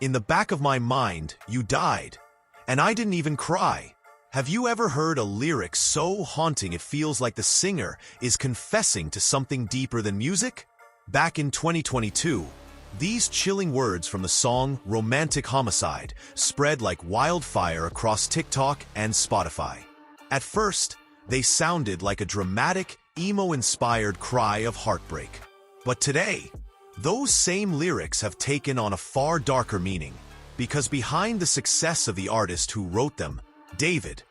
In the back of my mind, you died. And I didn't even cry. Have you ever heard a lyric so haunting it feels like the singer is confessing to something deeper than music? Back in 2022, these chilling words from the song Romantic Homicide spread like wildfire across TikTok and Spotify. At first, they sounded like a dramatic, emo-inspired cry of heartbreak. But today, those same lyrics have taken on a far darker meaning, because behind the success of the artist who wrote them, David,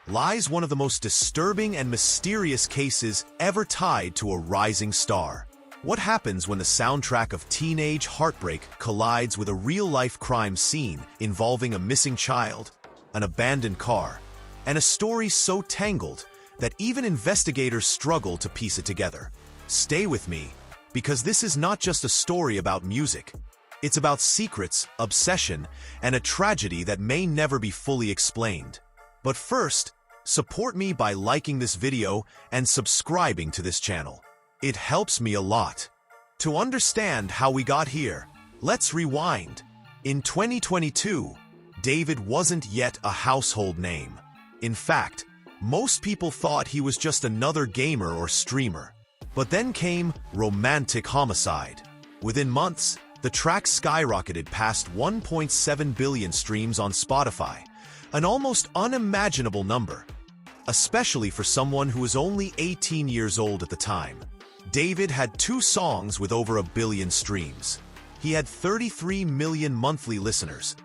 lies one of the most disturbing and mysterious cases ever tied to a rising star. What happens when the soundtrack of teenage heartbreak collides with a real-life crime scene involving a missing child, an abandoned car, and a story so tangled that even investigators struggle to piece it together? Stay with me, because this is not just a story about music. It's about secrets, obsession, and a tragedy that may never be fully explained. But first, support me by liking this video and subscribing to this channel. It helps me a lot. To understand how we got here, let's rewind. In 2022, David wasn't yet a household name. In fact, most people thought he was just another gamer or streamer. But then came Romantic Homicide. Within months, the track skyrocketed past 1.7 billion streams on Spotify, an almost unimaginable number, especially for someone who was only 18 years old at the time. David had 2 songs with over 1 billion streams. He had 33 million monthly listeners,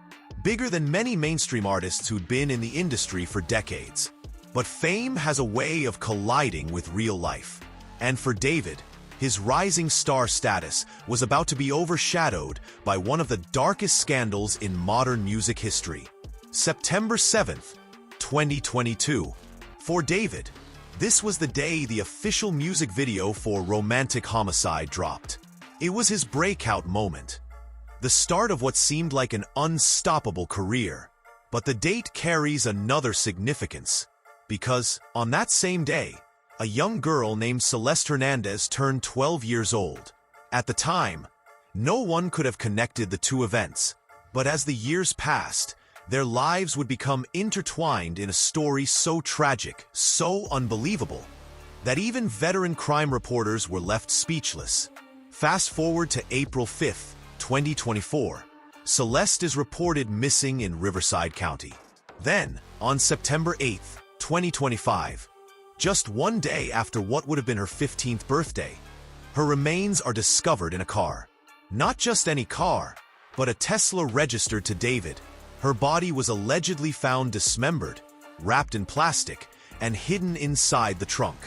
bigger than many mainstream artists who'd been in the industry for decades. But fame has a way of colliding with real life. And for David, his rising star status was about to be overshadowed by one of the darkest scandals in modern music history. September 7th, 2022. For David, this was the day the official music video for Romantic Homicide dropped. It was his breakout moment, the start of what seemed like an unstoppable career. But the date carries another significance, because on that same day, a young girl named Celeste Hernandez turned 12 years old. At the time, no one could have connected the two events, but as the years passed, their lives would become intertwined in a story so tragic, so unbelievable, that even veteran crime reporters were left speechless. Fast forward to April 5th, 2024. Celeste is reported missing in Riverside County. Then, on September 8th, 2025, just one day after what would have been her 15th birthday, her remains are discovered in a car. Not just any car, but a Tesla registered to David. Her body was allegedly found dismembered, wrapped in plastic, and hidden inside the trunk.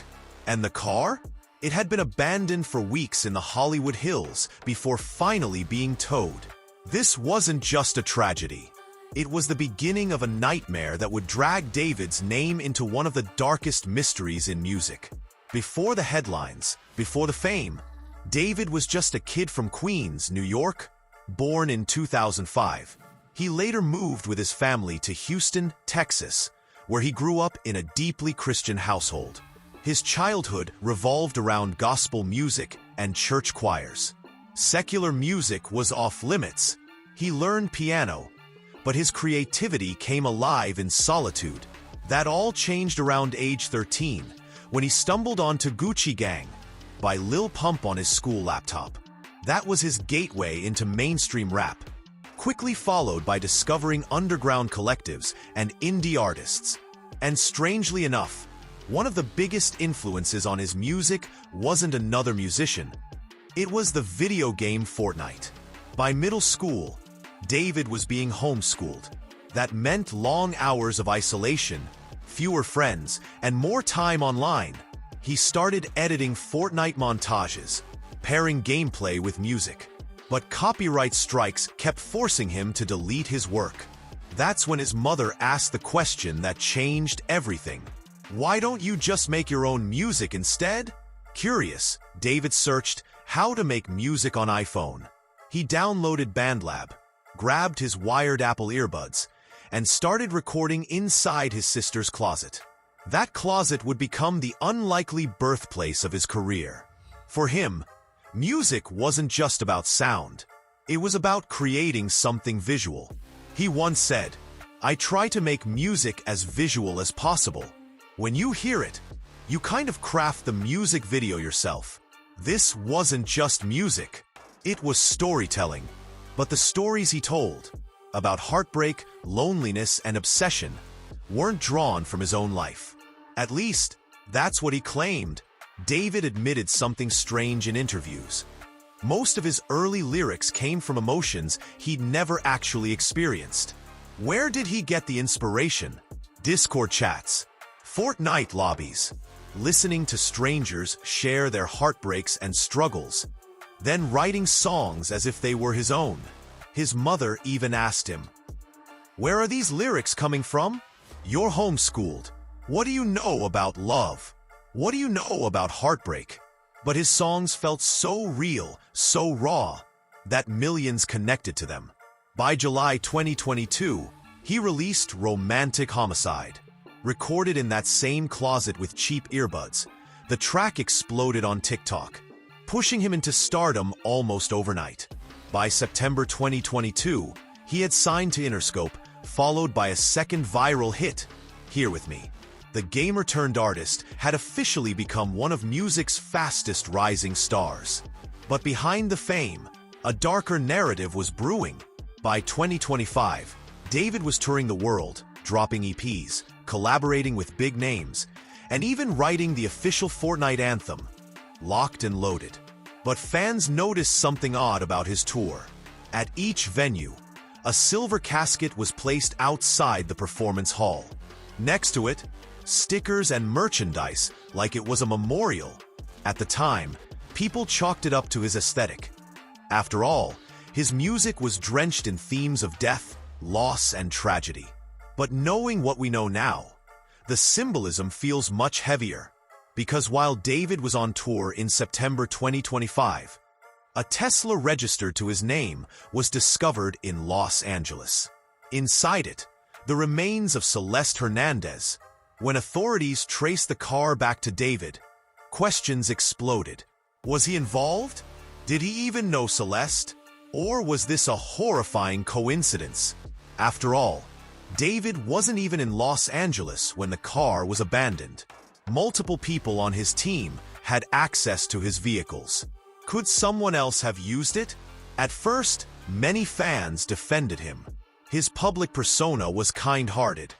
And the car? It had been abandoned for weeks in the Hollywood Hills before finally being towed. This wasn't just a tragedy. It was the beginning of a nightmare that would drag David's name into one of the darkest mysteries in music. Before the headlines, before the fame, David was just a kid from Queens, New York, born in 2005. He later moved with his family to Houston, Texas, where he grew up in a deeply Christian household. His childhood revolved around gospel music and church choirs. Secular music was off limits. He learned piano, but his creativity came alive in solitude. That all changed around age 13, when he stumbled onto Gucci Gang by Lil Pump on his school laptop. That was his gateway into mainstream rap, quickly followed by discovering underground collectives and indie artists. And strangely enough, one of the biggest influences on his music wasn't another musician. It was the video game Fortnite. By middle school, David was being homeschooled. That meant long hours of isolation, fewer friends, and more time online. He started editing Fortnite montages, pairing gameplay with music. But copyright strikes kept forcing him to delete his work. That's when his mother asked the question that changed everything. Why don't you just make your own music instead? Curious, David searched how to make music on iPhone. He downloaded BandLab, grabbed his wired Apple earbuds, and started recording inside his sister's closet. That closet would become the unlikely birthplace of his career. For him, music wasn't just about sound. It was about creating something visual. He once said, "I try to make music as visual as possible. When you hear it, you kind of craft the music video yourself." This wasn't just music. It was storytelling. But the stories he told, about heartbreak, loneliness, and obsession, weren't drawn from his own life. At least, that's what he claimed. David admitted something strange in interviews. Most of his early lyrics came from emotions he'd never actually experienced. Where did he get the inspiration? Discord chats, Fortnite lobbies, listening to strangers share their heartbreaks and struggles, then writing songs as if they were his own. His mother even asked him, "Where are these lyrics coming from? You're homeschooled. What do you know about love? What do you know about heartbreak?" But his songs felt so real, so raw, that millions connected to them. By July 2022, he released Romantic Homicide. Recorded in that same closet with cheap earbuds, the track exploded on TikTok, pushing him into stardom almost overnight. By September 2022, he had signed to Interscope, followed by a second viral hit, Here With Me. The gamer-turned-artist had officially become one of music's fastest rising stars. But behind the fame, a darker narrative was brewing. By 2025, David was touring the world, dropping EPs, collaborating with big names, and even writing the official Fortnite anthem, Locked and Loaded. But fans noticed something odd about his tour. At each venue, a silver casket was placed outside the performance hall. Next to it, stickers and merchandise like it was a memorial. At the time, people chalked it up to his aesthetic. After all, his music was drenched in themes of death, loss, and tragedy. But knowing what we know now, the symbolism feels much heavier. Because while David was on tour in September 2025, a Tesla registered to his name was discovered in Los Angeles. Inside it, the remains of Celeste Hernandez. When authorities traced the car back to David, questions exploded. Was he involved? Did he even know Celeste? Or was this a horrifying coincidence? After all, David wasn't even in Los Angeles when the car was abandoned. Multiple people on his team had access to his vehicles. Could someone else have used it? At first, many fans defended him. His public persona was kind-hearted,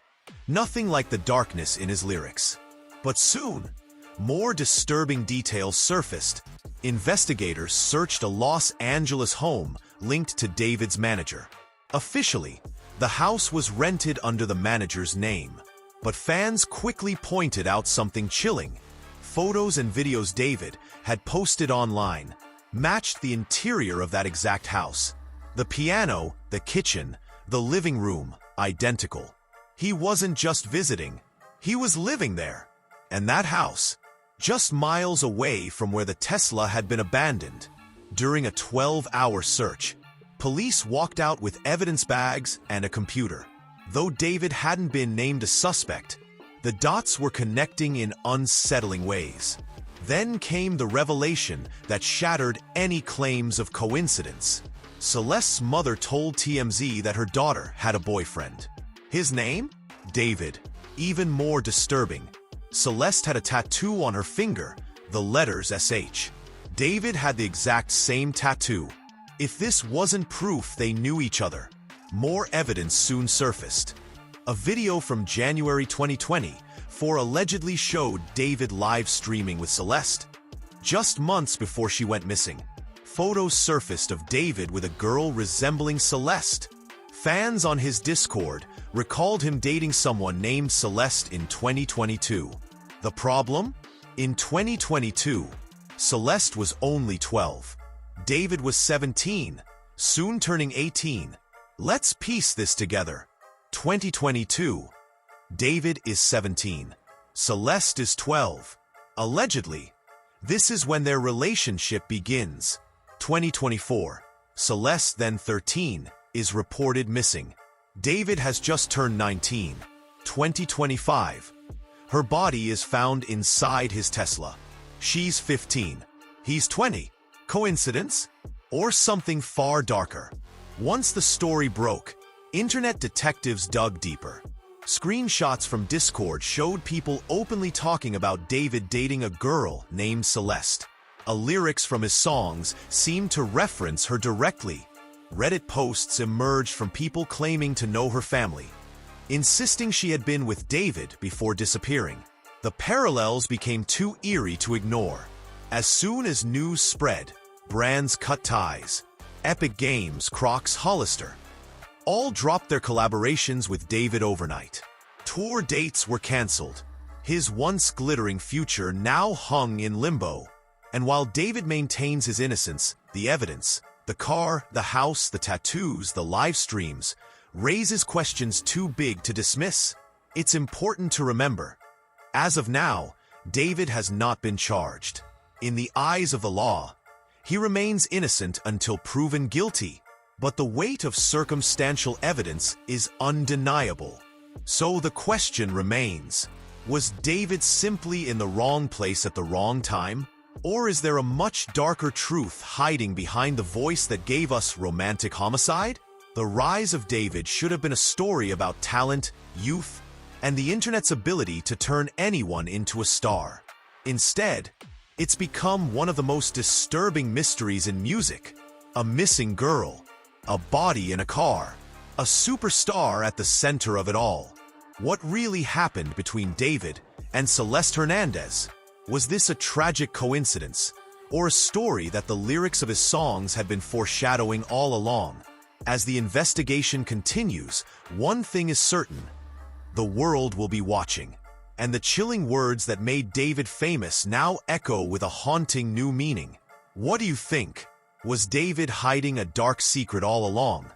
nothing like the darkness in his lyrics. But soon, more disturbing details surfaced. Investigators searched a Los Angeles home linked to David's manager. Officially, the house was rented under the manager's name. But fans quickly pointed out something chilling. Photos and videos David had posted online matched the interior of that exact house. The piano, the kitchen, the living room, identical. He wasn't just visiting, he was living there. And that house, just miles away from where the Tesla had been abandoned. During a 12-hour search, police walked out with evidence bags and a computer. Though David hadn't been named a suspect, the dots were connecting in unsettling ways. Then came the revelation that shattered any claims of coincidence. Celeste's mother told TMZ that her daughter had a boyfriend. His name? David. Even more disturbing, Celeste had a tattoo on her finger, the letters SH. David had the exact same tattoo. If this wasn't proof they knew each other, more evidence soon surfaced. A video from January 2024 allegedly showed David live streaming with Celeste. Just months before she went missing, photos surfaced of David with a girl resembling Celeste. Fans on his Discord recalled him dating someone named Celeste in 2022. The problem? In 2022, Celeste was only 12. David was 17, soon turning 18. Let's piece this together. 2022. David is 17. Celeste is 12. Allegedly, this is when their relationship begins. 2024. Celeste, then 13, is reported missing. David has just turned 19. 2025. Her body is found inside his Tesla. She's 15. He's 20. Coincidence? Or something far darker? Once the story broke, internet detectives dug deeper. Screenshots from Discord showed people openly talking about David dating a girl named Celeste. Lyrics from his songs seemed to reference her directly. Reddit posts emerged from people claiming to know her family, insisting she had been with David before disappearing. The parallels became too eerie to ignore. As soon as news spread, brands cut ties. Epic Games, Crocs, Hollister all dropped their collaborations with David overnight. Tour dates were cancelled. His once glittering future now hung in limbo. And while David maintains his innocence, the evidence, the car, the house, the tattoos, the live streams, raises questions too big to dismiss. It's important to remember, as of now, David has not been charged. In the eyes of the law, he remains innocent until proven guilty. But the weight of circumstantial evidence is undeniable. So the question remains, was David simply in the wrong place at the wrong time? Or is there a much darker truth hiding behind the voice that gave us romantic Homicide? The rise of David should have been a story about talent, youth, and the internet's ability to turn anyone into a star. Instead, it's become one of the most disturbing mysteries in music. A missing girl, a body in a car, a superstar at the center of it all. What really happened between David and Celeste Hernandez? Was this a tragic coincidence, or a story that the lyrics of his songs had been foreshadowing all along? As the investigation continues, one thing is certain: the world will be watching, and the chilling words that made David famous now echo with a haunting new meaning. What do you think? Was David hiding a dark secret all along?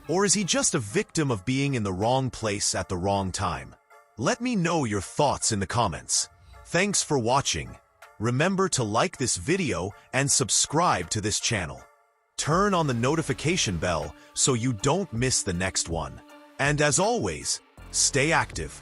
Or is he just a victim of being in the wrong place at the wrong time? Let me know your thoughts in the comments. Thanks for watching. Remember to like this video and subscribe to this channel. Turn on the notification bell so you don't miss the next one. And as always, stay active.